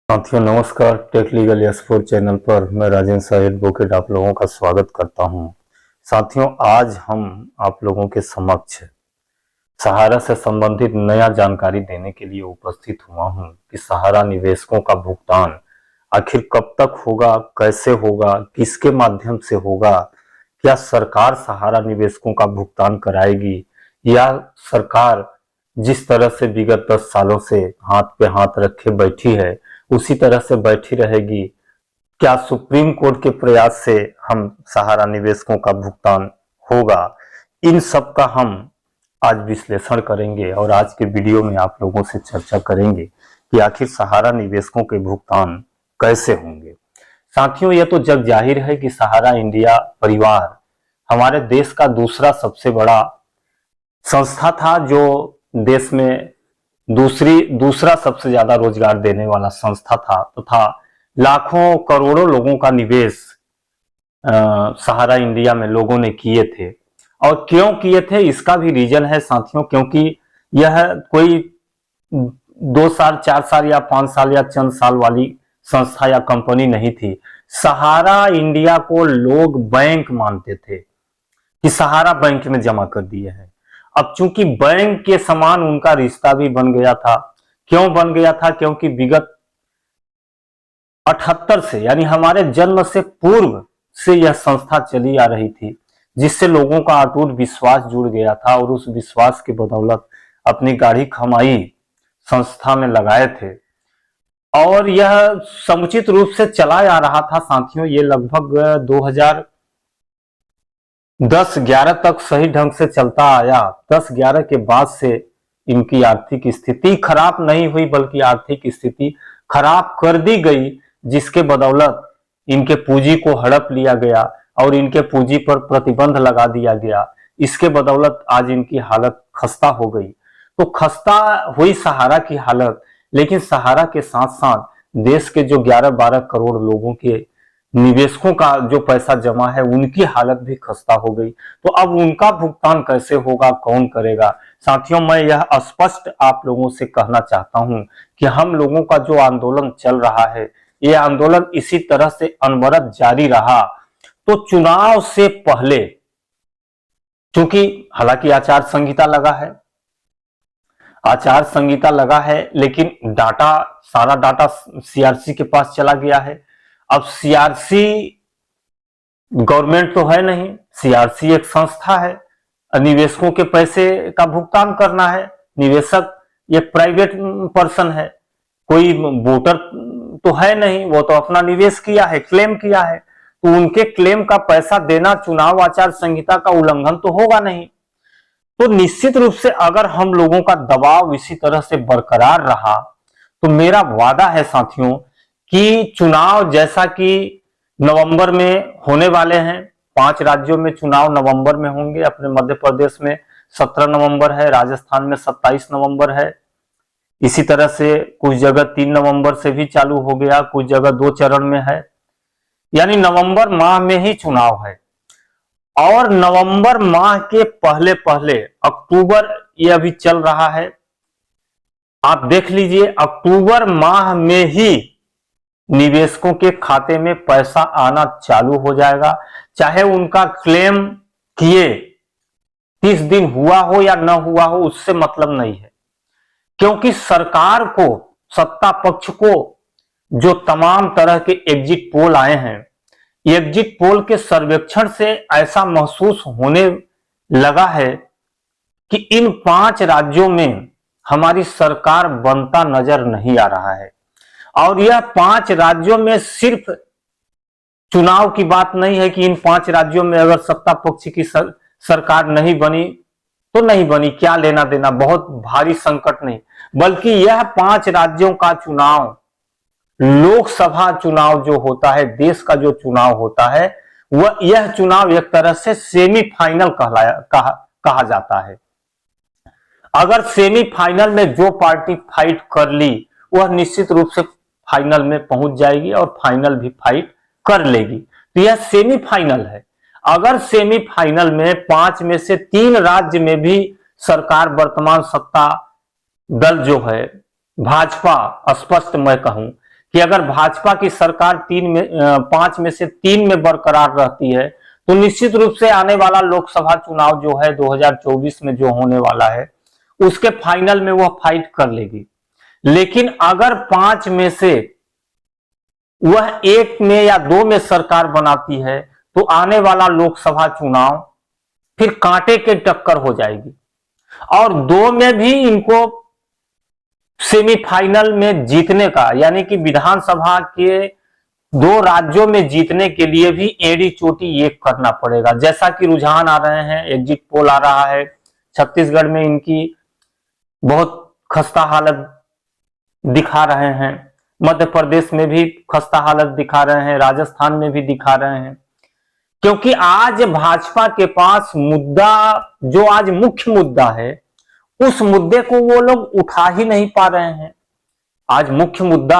साथियों नमस्कार। Take legal यस4 channel पर मैं राजेंद्र शाह एडवोकेट आप लोगों का स्वागत करता हूं। साथियों आज हम आप लोगों के समक्ष सहारा से संबंधित नया जानकारी देने के लिए उपस्थित हुआ हूं कि सहारा निवेशकों का भुगतान आखिर कब तक होगा, कैसे होगा, किसके माध्यम से होगा, क्या सरकार सहारा निवेशकों का भुगतान कराएगी या सरकार जिस तरह से विगत 10 सालों से हाथ पे हाथ रखे बैठी है उसी तरह से बैठी रहेगी। क्या सुप्रीम कोर्ट के प्रयास से हम सहारा निवेशकों का भुगतान होगा, इन सब का हम आज विश्लेषण करेंगे और आज के वीडियो में आप लोगों से चर्चा करेंगे कि आखिर सहारा निवेशकों के भुगतान कैसे होंगे। साथियों यह तो जग जाहिर है कि सहारा इंडिया परिवार हमारे देश का दूसरा सबसे बड़ा संस्था था जो देश में दूसरा सबसे ज्यादा रोजगार देने वाला संस्था था तथा लाखों करोड़ों लोगों का निवेश सहारा इंडिया में लोगों ने किए थे। और क्यों किए थे इसका भी रीजन है साथियों, क्योंकि यह कोई 2 साल 4 साल या 5 साल या चंद साल वाली संस्था या कंपनी नहीं थी। सहारा इंडिया को लोग बैंक मानते थे कि सहारा बैंक में जमा कर दिए हैं। अब चूंकि बैंक के समान उनका रिश्ता भी बन गया था। क्यों बन गया था? क्योंकि विगत 78 से यानी हमारे जन्म से पूर्व से यह संस्था चली आ रही थी, जिससे लोगों का अटूट विश्वास जुड़ गया था और उस विश्वास के बदौलत अपनी गाढ़ी कमाई संस्था में लगाए थे और यह समुचित रूप से चला आ रहा था। साथियों ये लगभग 2010-11 तक सही ढंग से चलता आया। 10-11 के बाद से इनकी आर्थिक स्थिति खराब नहीं हुई बल्कि आर्थिक स्थिति खराब कर दी गई, जिसके बदौलत इनके पूंजी को हड़प लिया गया और इनके पूंजी पर प्रतिबंध लगा दिया गया। इसके बदौलत आज इनकी हालत खस्ता हो गई। तो खस्ता हुई सहारा की हालत, लेकिन सहारा के साथ साथ देश के जो 11-12 करोड़ लोगों के निवेशकों का जो पैसा जमा है उनकी हालत भी खस्ता हो गई। तो अब उनका भुगतान कैसे होगा, कौन करेगा? साथियों मैं यह स्पष्ट आप लोगों से कहना चाहता हूं कि हम लोगों का जो आंदोलन चल रहा है ये आंदोलन इसी तरह से अनवरत जारी रहा तो चुनाव से पहले, क्योंकि हालांकि आचार संहिता लगा है लेकिन सारा डाटा सीआरसी के पास चला गया है। अब सीआरसी गवर्नमेंट तो है नहीं, सीआरसी एक संस्था है। निवेशकों के पैसे का भुगतान करना है। निवेशक एक प्राइवेट पर्सन है, कोई वोटर तो है नहीं, वो तो अपना निवेश किया है, क्लेम किया है, तो उनके क्लेम का पैसा देना चुनाव आचार संहिता का उल्लंघन तो होगा नहीं। तो निश्चित रूप से अगर हम लोगों का दबाव इसी तरह से बरकरार रहा तो मेरा वादा है साथियों कि चुनाव जैसा कि नवंबर में होने वाले हैं, 5 राज्यों में चुनाव नवंबर में होंगे। अपने मध्य प्रदेश में 17 नवंबर है, राजस्थान में 27 नवंबर है। इसी तरह से कुछ जगह 3 नवंबर से भी चालू हो गया, कुछ जगह 2 चरण में है, यानी नवंबर माह में ही चुनाव है। और नवंबर माह के पहले पहले अक्टूबर ये अभी चल रहा है, आप देख लीजिए अक्टूबर माह में ही निवेशकों के खाते में पैसा आना चालू हो जाएगा। चाहे उनका क्लेम किए 30 दिन हुआ हो या न हुआ हो उससे मतलब नहीं है, क्योंकि सरकार को, सत्ता पक्ष को जो तमाम तरह के एग्जिट पोल आए हैं, एग्जिट पोल के सर्वेक्षण से ऐसा महसूस होने लगा है कि इन 5 राज्यों में हमारी सरकार बनता नजर नहीं आ रहा है। और यह 5 राज्यों में सिर्फ चुनाव की बात नहीं है कि इन 5 राज्यों में अगर सत्ता पक्ष की सरकार नहीं बनी तो नहीं बनी, क्या लेना देना, बहुत भारी संकट नहीं, बल्कि यह 5 राज्यों का चुनाव, लोकसभा चुनाव जो होता है, देश का जो चुनाव होता है, वह यह चुनाव एक तरह से सेमीफाइनल कहा जाता है। अगर सेमीफाइनल में जो पार्टी फाइट कर ली वह निश्चित रूप से फाइनल में पहुंच जाएगी और फाइनल भी फाइट कर लेगी। तो यह सेमीफाइनल है। अगर सेमीफाइनल में 5 में से 3 राज्य में भी सरकार, वर्तमान सत्ता दल जो है भाजपा, स्पष्ट मैं कहूं कि अगर भाजपा की सरकार 5 में से 3 में बरकरार रहती है तो निश्चित रूप से आने वाला लोकसभा चुनाव जो है 2024 में जो होने वाला है उसके फाइनल में वह फाइट कर लेगी। लेकिन अगर 5 में से वह 1 में या 2 में सरकार बनाती है तो आने वाला लोकसभा चुनाव फिर कांटे के टक्कर हो जाएगी और 2 में भी इनको सेमीफाइनल में जीतने का, यानी कि विधानसभा के 2 राज्यों में जीतने के लिए भी एड़ी चोटी एक करना पड़ेगा। जैसा कि रुझान आ रहे हैं, एग्जिट पोल आ रहा है, छत्तीसगढ़ में इनकी बहुत खस्ता हालत दिखा रहे हैं, मध्य प्रदेश में भी खस्ता हालत दिखा रहे हैं, राजस्थान में भी दिखा रहे हैं। क्योंकि आज भाजपा के पास मुद्दा, जो आज मुख्य मुद्दा है, उस मुद्दे को वो लोग उठा ही नहीं पा रहे हैं। आज मुख्य मुद्दा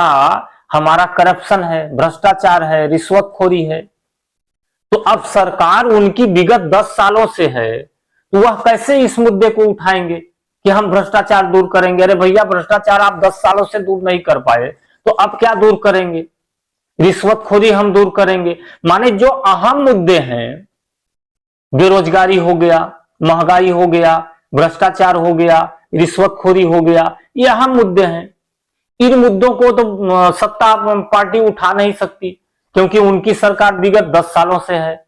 हमारा करप्शन है, भ्रष्टाचार है, रिश्वतखोरी है। तो अब सरकार उनकी विगत 10 सालों से है, तो वह कैसे इस मुद्दे को उठाएंगे कि हम भ्रष्टाचार दूर करेंगे? अरे भैया, भ्रष्टाचार आप 10 सालों से दूर नहीं कर पाए तो अब क्या दूर करेंगे? रिश्वतखोरी हम दूर करेंगे। माने जो अहम मुद्दे हैं, बेरोजगारी हो गया, महंगाई हो गया, भ्रष्टाचार हो गया, रिश्वतखोरी हो गया, ये अहम मुद्दे हैं। इन मुद्दों को तो सत्ता पार्टी उठा नहीं सकती क्योंकि उनकी सरकार विगत 10 सालों से है।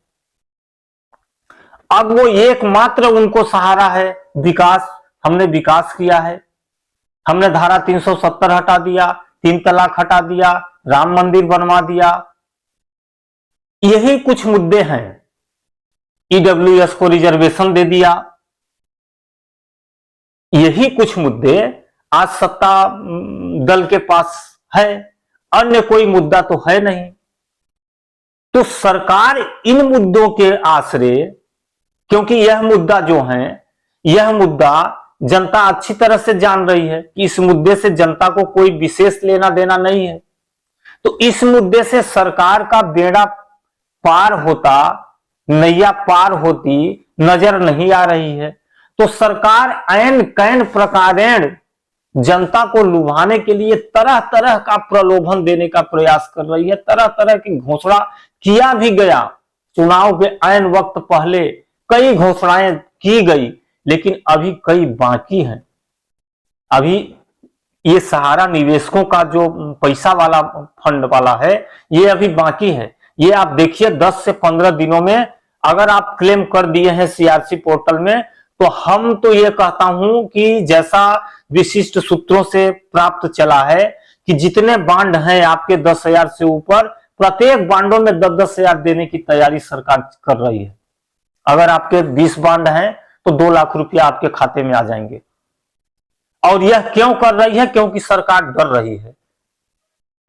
अब वो एकमात्र उनको सहारा है विकास। हमने विकास किया है, हमने धारा 370 हटा दिया, 3 तलाक हटा दिया, राम मंदिर बनवा दिया। यही कुछ मुद्दे हैं। ईडब्ल्यूएस को रिजर्वेशन दे दिया। यही कुछ मुद्दे आज सत्ता दल के पास है, अन्य कोई मुद्दा तो है नहीं। तो सरकार इन मुद्दों के आसरे, क्योंकि यह मुद्दा जो है, यह मुद्दा जनता अच्छी तरह से जान रही है कि इस मुद्दे से जनता को कोई विशेष लेना देना नहीं है, तो इस मुद्दे से सरकार का बेड़ा पार होता, नैया पार होती नजर नहीं आ रही है। तो सरकार ऐन कैन प्रकारेण जनता को लुभाने के लिए तरह तरह का प्रलोभन देने का प्रयास कर रही है। तरह तरह की घोषणा किया भी गया, चुनाव के ऐन वक्त पहले कई घोषणाएं की गई, लेकिन अभी कई बाकी हैं। अभी ये सहारा निवेशकों का जो पैसा वाला फंड वाला है, ये अभी बाकी है। ये आप देखिए 10 से 15 दिनों में अगर आप क्लेम कर दिए हैं सीआरसी पोर्टल में, तो हम तो ये कहता हूं कि जैसा विशिष्ट सूत्रों से प्राप्त चला है कि जितने बांड हैं आपके 10,000 से ऊपर, प्रत्येक बांडों में 10-10 हजार देने की तैयारी सरकार कर रही है। अगर आपके 20 बांड हैं तो 2 लाख रुपया आपके खाते में आ जाएंगे। और यह क्यों कर रही है? क्योंकि सरकार डर रही है।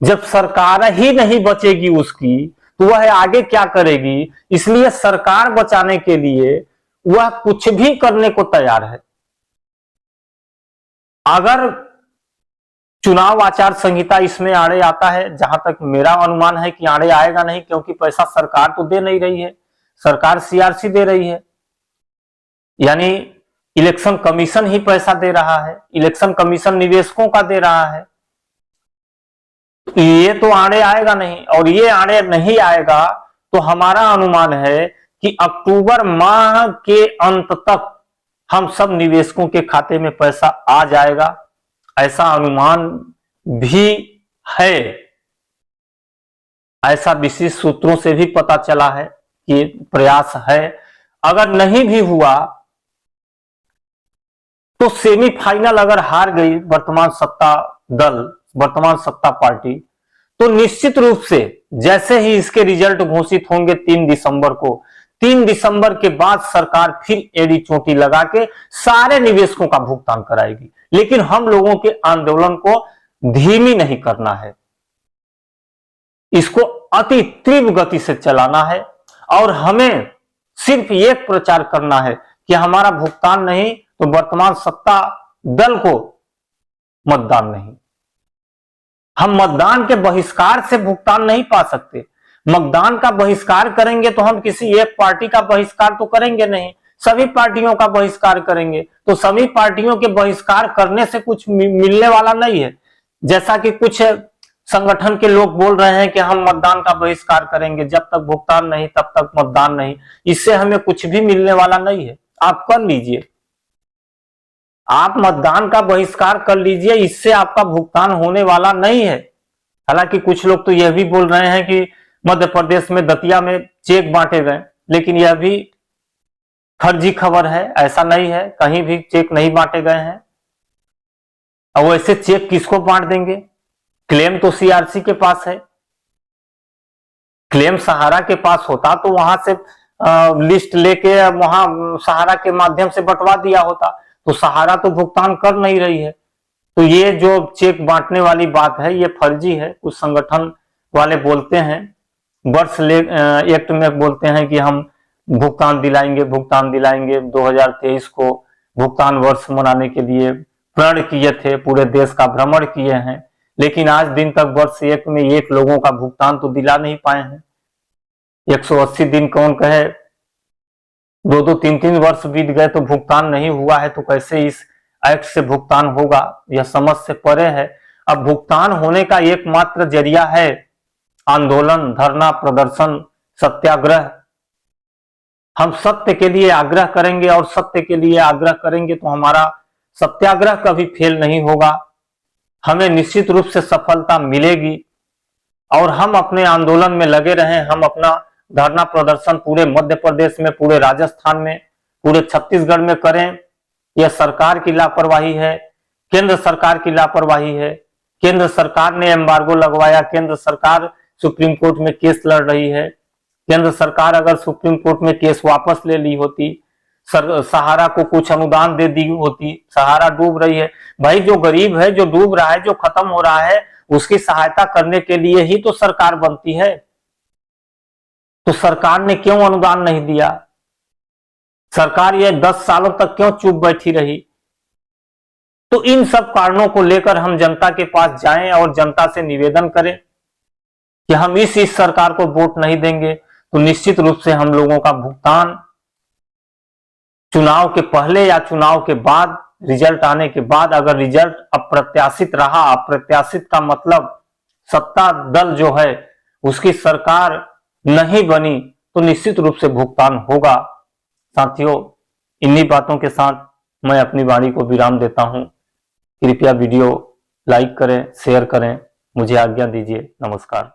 जब सरकार ही नहीं बचेगी उसकी, तो वह आगे क्या करेगी? इसलिए सरकार बचाने के लिए वह कुछ भी करने को तैयार है। अगर चुनाव आचार संहिता इसमें आड़े आता है, जहां तक मेरा अनुमान है कि आड़े आएगा नहीं, क्योंकि पैसा सरकार तो दे नहीं रही है, सरकार सीआरसी दे रही है, यानी इलेक्शन कमीशन ही पैसा दे रहा है, इलेक्शन कमीशन निवेशकों का दे रहा है। ये तो आड़े आएगा नहीं, और ये आड़े नहीं आएगा तो हमारा अनुमान है कि अक्टूबर माह के अंत तक हम सब निवेशकों के खाते में पैसा आ जाएगा, ऐसा अनुमान भी है। ऐसा विशेष सूत्रों से भी पता चला है कि प्रयास है। अगर नहीं भी हुआ तो सेमीफाइनल अगर हार गई वर्तमान सत्ता दल, वर्तमान सत्ता पार्टी, तो निश्चित रूप से जैसे ही इसके रिजल्ट घोषित होंगे 3 दिसंबर को, 3 दिसंबर के बाद सरकार फिर एड़ी चोटी लगा के सारे निवेशकों का भुगतान कराएगी। लेकिन हम लोगों के आंदोलन को धीमी नहीं करना है, इसको अति तीव्र गति से चलाना है, और हमें सिर्फ एक प्रचार करना है कि हमारा भुगतान नहीं तो वर्तमान सत्ता दल को मतदान नहीं। हम मतदान के बहिष्कार से भुगतान नहीं पा सकते। मतदान का बहिष्कार करेंगे तो हम किसी एक पार्टी का बहिष्कार तो करेंगे नहीं, सभी पार्टियों का बहिष्कार करेंगे। तो सभी पार्टियों के बहिष्कार करने से कुछ मिलने वाला नहीं है। जैसा कि कुछ संगठन के लोग बोल रहे हैं कि हम मतदान का बहिष्कार करेंगे, जब तक भुगतान नहीं तब तक मतदान नहीं। इससे हमें कुछ भी मिलने वाला नहीं है। आप कर लीजिए, आप मतदान का बहिष्कार कर लीजिए, इससे आपका भुगतान होने वाला नहीं है। हालांकि कुछ लोग तो यह भी बोल रहे हैं कि मध्य प्रदेश में दतिया में चेक बांटे गए, लेकिन यह भी फर्जी खबर है। ऐसा नहीं है, कहीं भी चेक नहीं बांटे गए हैं। और वैसे चेक किसको बांट देंगे? क्लेम तो सीआरसी के पास है। क्लेम सहारा के पास होता तो वहां से लिस्ट लेके वहां सहारा के माध्यम से बंटवा दिया होता। तो सहारा तो भुगतान कर नहीं रही है। तो ये जो चेक बांटने वाली बात है ये फर्जी है। कुछ संगठन वाले बोलते हैं, वर्ष एक्ट में बोलते हैं कि हम भुगतान दिलाएंगे 2023 को भुगतान वर्ष मनाने के लिए प्रण किए थे, पूरे देश का भ्रमण किए हैं, लेकिन आज दिन तक वर्ष एक में एक लोगों का भुगतान तो दिला नहीं पाए हैं। 180 दिन कौन कहे, 2-2, 3-3 वर्ष बीत गए तो भुगतान नहीं हुआ है, तो कैसे इस एक्ट से भुगतान होगा? यह समझ से परे है। अब भुगतान होने का एकमात्र जरिया है आंदोलन, धरना, प्रदर्शन, सत्याग्रह। हम सत्य के लिए आग्रह करेंगे और सत्य के लिए आग्रह करेंगे तो हमारा सत्याग्रह कभी फेल नहीं होगा। हमें निश्चित रूप से सफलता मिलेगी और हम अपने आंदोलन में लगे रहें। हम अपना धरना प्रदर्शन पूरे मध्य प्रदेश में, पूरे राजस्थान में, पूरे छत्तीसगढ़ में करें। यह सरकार की लापरवाही है, केंद्र सरकार की लापरवाही है। केंद्र सरकार ने एम्बार्गो लगवाया, केंद्र सरकार सुप्रीम कोर्ट में केस लड़ रही है। केंद्र सरकार अगर सुप्रीम कोर्ट में केस वापस ले ली होती, सहारा को कुछ अनुदान दे दी होती। सहारा डूब रही है भाई, जो गरीब है, जो डूब रहा है, जो खत्म हो रहा है, उसकी सहायता करने के लिए ही तो सरकार बनती है। तो सरकार ने क्यों अनुदान नहीं दिया? सरकार ये 10 सालों तक क्यों चुप बैठी रही? तो इन सब कारणों को लेकर हम जनता के पास जाएं और जनता से निवेदन करें कि हम इस सरकार को वोट नहीं देंगे। तो निश्चित रूप से हम लोगों का भुगतान चुनाव के पहले या चुनाव के बाद, रिजल्ट आने के बाद, अगर रिजल्ट अप्रत्याशित रहा, अप्रत्याशित का मतलब सत्ता दल जो है उसकी सरकार नहीं बनी, तो निश्चित रूप से भुगतान होगा। साथियों, इन्हीं बातों के साथ मैं अपनी वाणी को विराम देता हूं। कृपया वीडियो लाइक करें, शेयर करें। मुझे आज्ञा दीजिए। नमस्कार।